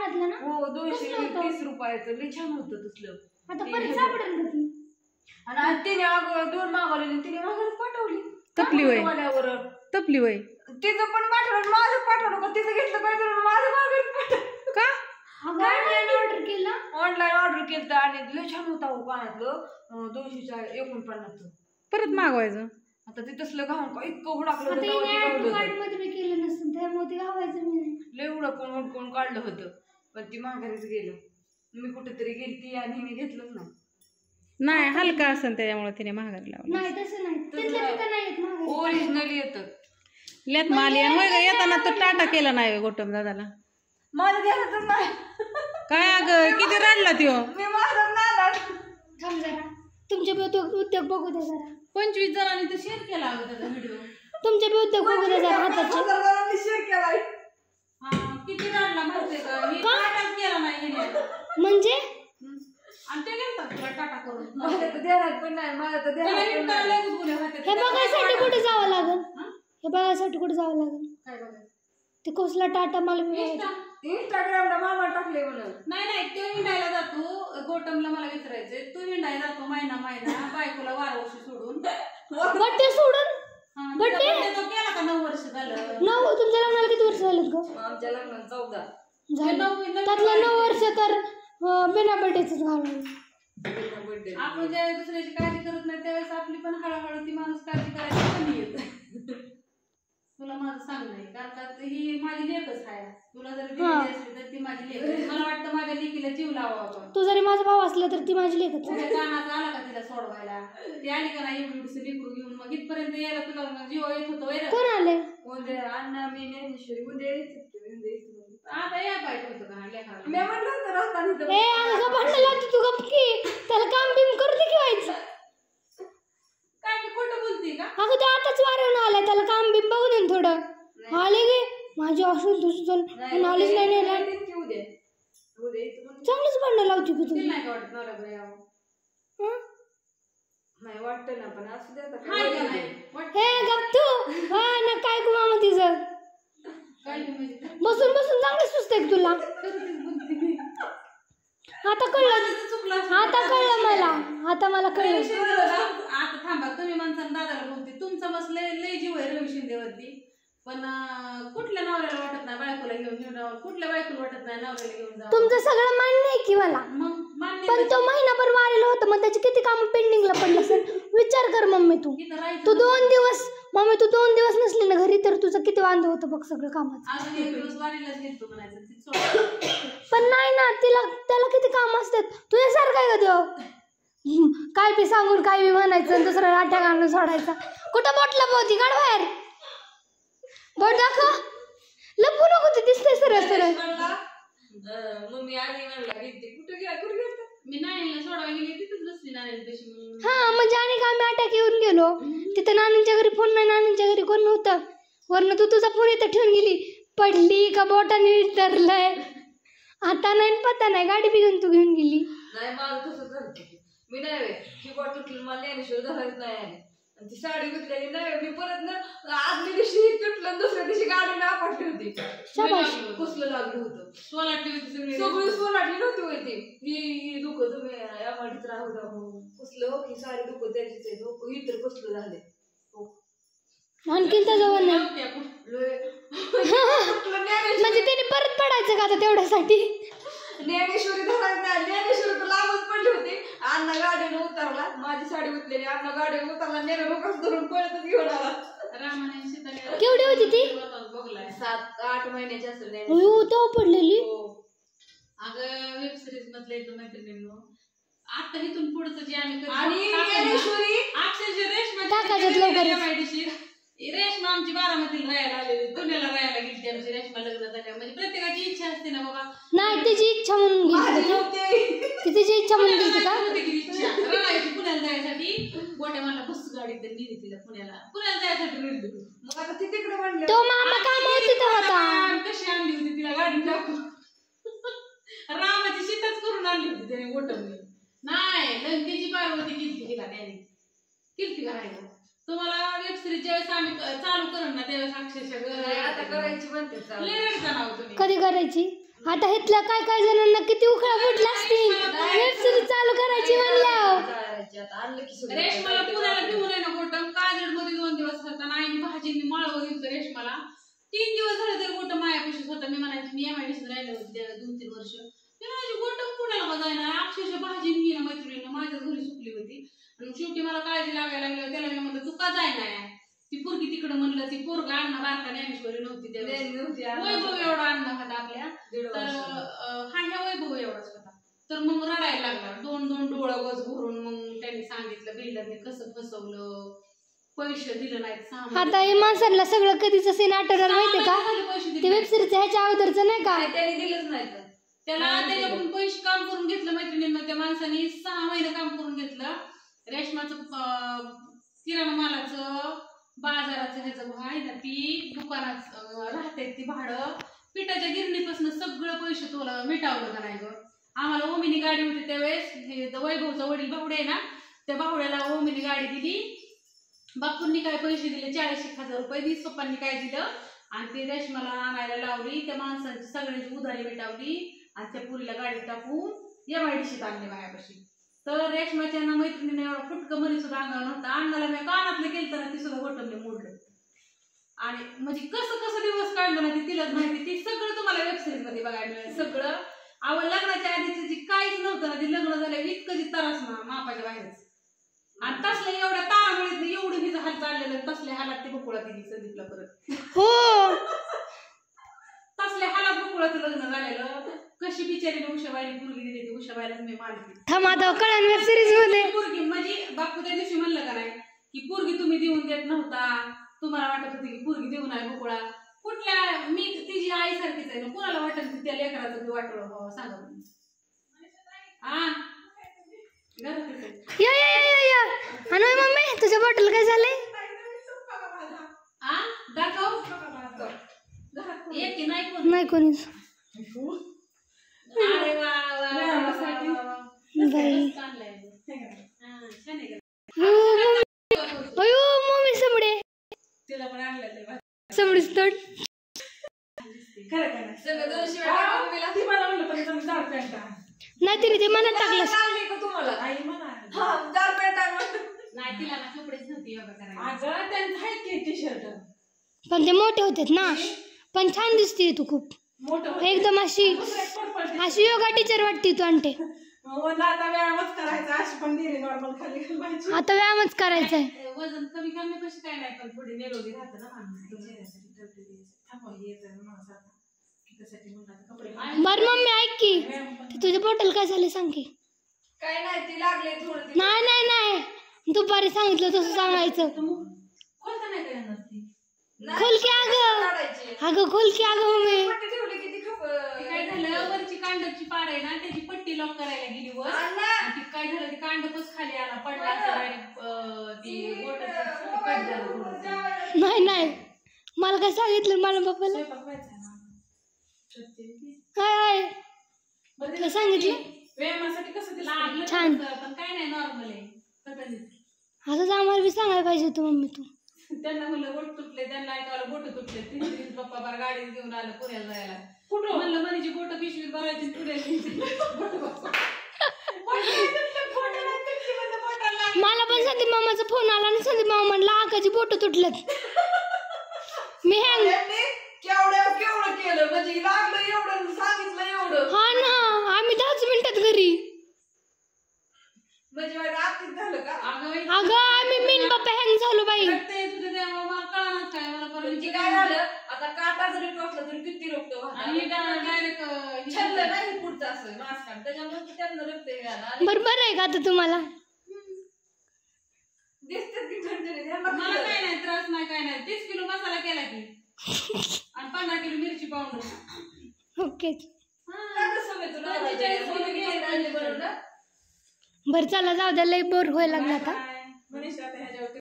कानातलं ना हो 230 रुपयाचं लय छान होतं तसलं. आता परत सापडेल का ती? आणि तिने अगं 2 मागवलेली तिने माघारी पाठवली. तपली वय तपली वय तिचं पण पाठवलं माझं पाठवलं का तिचं घेतलं काय करून माझं माघारी पाठवलं का? ऑर्डर केलं ऑनलाईन ऑर्डर केलं आणि लय छान होता हो कानातलं 249. परत मागवायचं. आता ते तसलं घाऊन का इतकं हुडाकलं आता होतं हिने add to cart मध्ये बी केलं नसेल त्यामुळे ते घावायचं मी नाही. लय हुडकून काढलं होतं पण ती माघारीच गेलं. मी कुठेतरी गेलती आणि हिने घेतलंच नाही. नाही हलका असेल त्याच्यामुळे तिने महागारी लावलं. नाही तसं नाही तिथल्या तिथं नाही येत मागे. ओरिजिनल येतं. लेत माली आणि होय ग येताना तो टाटा केला नाही गोटम दादाला. माझं ध्यानातच नाही. काय अगं किती रडला त्यो. मी माझं नादात. थांब जरा तुमचे उद्योग बघू दे जरा. 25 जणांनी तर शेअर केला अगं त्याचा व्हिडिओ. तुमचे बी उद्योग बघू दे जरा हाताचे. शेअर केलाय. हा किती रडला माहितीये का? मी टाटाच केला नाही हिने. म्हणजे आणि ते गेलता तुला टाटा करून. माझ्या तर ध्यानात पण नाही माझ्या तर ध्यानात पण नाही. हे बघायसाठी कुठे जावं लागेल? हे बघायसाठी कुठे जावं लागेल? काय बघायचं? ते कसला टाटा मला बी बघायचं. इंस्टाग्रामला मामा टाकले म्हणून. नाही तो हिंडायला जातो. गोटमला मला विचारायचंय तू हिंडायला जातो महिना बायकोला 12 वर्ष सोडून. बड्डे सोडून बड्डे केला का 9 वर्ष झालं. 9 तुमच्या लग्नाला किती वर्ष झालेत ग? आमच्या लग्नाला 14 झालं. त्यातलं 9 वर्ष तर बिना बड्डेच घालवलं. आपण ज्यावेळेस दुसऱ्याची काळजी करत नाही त्यावेळेस आपली पण हळूहळू ती माणूस काळजी करायची कमी येत. तुला माझं सांगणं आहे कारण का ही माझी लेकच आहे. तुला जर दिलेली असली तर ती माझी लेक आहे. मला वाटतं माझ्या लेकीला जीव लावा आपण. तू जरी माझा भाऊ असला तर ती माझी लेकच आहे. कानाचा आला का तिला सोडवायला ती आली का नाही एवढं लेकरू घेऊन मग इथपर्यंत यायला तुला जीव येत होतो. कोण आले? उद्या अण्णा मी ज्ञानेश्वरी उद्या आता या पाहिजे होतं का लेखाला. मी म्हणलं होतं रस्ता ए अगं भांडण लावते तू गपकी. त्याला काम बिम करू दे की व्हायचं. काय मी खोटं बोलते का? अगं ते आताच वारवून आलाय त्याला काम बिम बघू दे थोडं. आले गे माझी असून तुझं चल आलीच नाही नेला. चांगलंच भांडण लावते की तू. नाही वाटत नवरा यावं. नाही वाटतं ना पण असं देतात. हे गप तू हा ना काय गो मामा तिचं बसून बसून चांगलं सुचतंय की तुला. आता कळलं मला. आता मला कळलं. आता थांबा तुम्ही माणसानं दादाला बोलते तुमचं मस्त लय जीव आहे रवी शिंदेवरती पण कुठल्या नवऱ्याला वाटत नाही बायकोला घेऊन कुठल्या बायकोला वाटत नाही नवऱ्याला घेऊन जावं. तुमचं सगळं मान्य आहे की मला पण तो महिनाभर वारेला होता मग त्याचे किती काम पेंडिंगला पडलं असेल विचार कर मम्मी. तू 2 दिवस मम्मी तू 2 दिवस नसली ना घरी तर तुझं किती वांद होतं बघ सगळं कामाचं. पण नाही ना त्याला किती काम असतात. तुझ्यासारखं आहे का देव काय बी सांगून काय बी म्हणायचं दुसरं लाट्या घालून सोडायचा. कुठं बोटला पोहती काढ बाहेर बोट दाखव. लपू नको ते दिसतंय सरळ. मम्मी आली म्हणला कुठे गेला मी नानीला सोडायला गेली तिथेच बसली नानी कशी. हा म्हणजे आणि का आम्ही अटॅक येऊन गेलो तिथं नानींच्या घरी फोन नाही नानींच्या घरी कोण नव्हतं. वरनं तू तुझा फोन इथं ठेवून गेली पडली का बोटाने विचारलंय आता नाही पता नाही गाडी बी घेऊन तू घेऊन गेली. नाही मला तसंच झालं मी नाही ही बॉट तुटली मला ज्ञानेश्वर धरायच नाही आणि ती साडी घेतलेली नाही मी परत ना आदल्या दिवशी तुटलं दुसऱ्या दिवशी गाडी ना पाठली होती. कसलं लागलं होतं सोलाटली होती सगळी सोलाटली नव्हती होती. ही दुखत तुम्ही यामाडीत राहू कसलं की साडी दुखत त्याची ही तर कसलं झाले आणखीन त्याजवळ नाही म्हणजे त्याने परत पडायचं का आता तेवढ्यासाठी. ज्ञानेश्वरी धरायचं नाही ज्ञानेश्वरी तर लांबच पडली होती. अण्णा गाडीनं उतरला माझी साडी उतरली अण्णा गाडीनं उतरला नेलं लोकच धरून पळतच घेऊन आला. केवढी होती ती? 7-8 महिन्याची असेल. तेव्हा पडलेली. अगं वेब सिरीज मधले एकदम मैत्रिणींनो आता इथून पुढचं जे आम्ही आणि ज्ञानेश्वरी रेशमा आमची बारामतीला राहायला आलेली पुण्याला राहायला गेली आमची रेशमा लग्न झाल्या म्हणजे प्रत्येकाची इच्छा असते ना बाबा. नाही त्याची इच्छा म्हणून गेली तिची इच्छा म्हणून गेली का राहायची पुण्याला जायसाठी गोट्या मला बस गाडी तर नेली तिला पुण्याला जायसाठी नेली. मग आता ती तिकडे म्हणलं तो मामा कामावर तिथं होता कशी आणली होती तिला गाडी टाकून रामाची शीतच करून आणली होती त्याने गोटवली नाही लंकेची पार्वती केली तिला त्याने केली करायला. तुम्हाला वेब सिरीज ज्यावेळेस आम्ही चालू करू ना त्यावेळेस अक्षरशः आता करायची म्हणते लय रडता ना तुम्ही. कधी करायची आता इथल्या काय काय जणांना किती उखळा फुटला असतील वेब सिरीज चालू करायची म्हणल्यावर रेशमाला पुण्याला घेऊन आहे ना गोटम काजड मध्ये 2 दिवस होता आणि भाजींनी माळव घेऊन रेशमाला 3 दिवस झाले तरी गोटम मायापाशीच होता. मी म्हणायची मी एमआयडीसीत राहिले होते 2-3 वर्ष. मी म्हणायची गोटम पुण्याला का जायना अक्षरशः भाजी मी ना मैत्रिणीनं माझ्या घरी सुकली होती. आणि शेवटी मला काळजी लागायला लागली. त्याला मी म्हणलं तू का जायना ती पोरगी तिकडं म्हणलं ती पोरग अण्णा बारका ज्ञानेश्वरी नव्हती त्यावेळेस वैभव एवढा अण्णा होता आपल्या तर ह्या वैभव एवढाच होता. तर मग रडायला लागला 2 डोळं गज भरून. मग त्यांनी सांगितलं बिल्डरने कसं फसवलं पैसे दिलं नाहीत. आता हे माणसांना सगळं कधीच सीन आठवणार माहितीये का ते वेब सिरीजच्या ह्याच्या अगोदरचं नाही का त्यांनी दिलंच नाही त्याला त्याच्याकडून पैसे काम करून घेतलं मैत्रिणींना. त्या माणसाने 6 महिने काम करून घेतलं. रेशमाचं किराणा मालाचं बाजाराचं ह्याचं आहे ना ती दुकानात राहते ती भाडं पिठाच्या गिरणीपासून सगळं पैसे तुला मिटावलं का नाही ग. आम्हाला ओमिनी गाडी होती त्यावेळेस हे वैभवचा वडील भावडे आहे ना त्या भावड्याला ओमिनी गाडी दिली. बापूंनी काय पैसे दिले 40,000 रुपये. 20 पप्पांनी काय दिलं आणि ते रेशमाला आणायला लावली. त्या माणसांची सगळ्यांची उधारी मिटावली आणि त्या पुरीला गाडीत टाकून एमआयडीसीत आणले माझ्यापाशी. तर रेशमाच्या मैत्रिणीने एवढा फुटकं मनी सुद्धा अंगावर नव्हता. अण्णाला मी कानातलं केलं तर ती सुद्धा गोटमले मोडलं. आणि म्हणजे कसं कसं दिवस काढलं ना ते तिलाच माहिती. ती सगळं तुम्हाला वेबसिरीज मध्ये बघायला मिळेल सगळं. आवड लग्नाच्या आधीच जी काहीच नव्हतं ना ते लग्न झालं इतकं जी त्रास ना मापाच्या बाहेरच. आणि तसल्या एवढ्या तारामुळे एवढी हिचं हाल चाललेलं तसल्या हालात ती बकुळा दिली संदीपला परत. हो तसल्या हालात बकुळाचं लग्न झालेलं. कशी बिचारी उषाबाईने पोरगी दिली ती उषाबाईलाच मी मानते. थांब आता कळण वेब सिरीज मध्ये पोरगी म्हणजे बापू त्या दिवशी म्हणलं का नाही की पोरगी तुम्ही देऊन देत नव्हता तुम्हाला वाटत होती की पोरगी देऊन आहे बकुळा. कुठल्या मी तिची आई सारखीच आहे ना कुणाला वाटत की त्या लेकराचं मी वाटलं बाबा सांगा या या या या आणि मम्मी तुझ्या बॉटल काय झालंय दाखव एक नाही कोण नाही कोणीच अरे वा बाई अयो मम्मी समडे तिला पण आणलं समडीच तोड नाही तरी ते मनात टाकलं पण ते मोठे होते ना पण छान दिसते तू खूप एकदम अशी अशी योगा टीचर वाटते तू आणते आता व्यायामच करायचा अशी पण दिली नॉर्मल खाली घालवायची. आता व्यायामच करायचा आहे. वजन कमी करण्यापेक्षा काय नाही पण थोडी निरोगी राहतं ना बरं मम्मी ऐक की तुझे बॉटल काय झाले सांग की. काय नाही ती लागले थोडं नाही नाही नाही दुपारी सांगितलं तसं सांगायचं. खोलता नाही काय नसती खोल की अगं खोल की अगं मम्मी. काय झालं वरची कांडची पाड आहे ना त्याची पट्टी लॉक करायला गेली वर ती काय झालं ती कांडपच खाली आला पडला ती नाही नाही मला काय सांगितलं मला पप्पाला काय काय सांगितलं व्यायामासाठी कसं छान पण काय नाही नॉर्मल आहे असंच आम्हाला बी सांगायला पाहिजे होतं मम्मी तू. त्यांना म्हणलं बोट तुटले त्यांना ऐकायला बोट तुटले 3 पप्पा बार गाडीत घेऊन आलं पुण्याला जायला. कुठं म्हणलं मनीची बोट पिशवीत भरायची पुढे मला पण संदीप मामाचा फोन आला आणि संदीप मामा म्हणला आकाची बोट तुटलेत. मी हँग केवढं केलं म्हणजे लागलं एवढं सांगितलं एवढं हा ना आम्ही 10 मिनिटात घरी म्हणजे आतीत झालं का अगं आम्ही मीन पप्पा हँग झालो बाई. काय झालं आता काटा जरी टोचला तरी किती रक्त छल्लं नाही पुढचं असं मास्क त्याच्यामुळे त्यांना रक्त मिळालं. बरोबर आहे का आता तुम्हाला दिसतात की ठणठणीत मला काय नाही त्रास नाही काय नाही 30 किलो मसाला केला की आणि 15 किलो मिरची पावडर ओके बरोबर बरं चला जाऊ द्या लय बोर व्हायला लागला आता.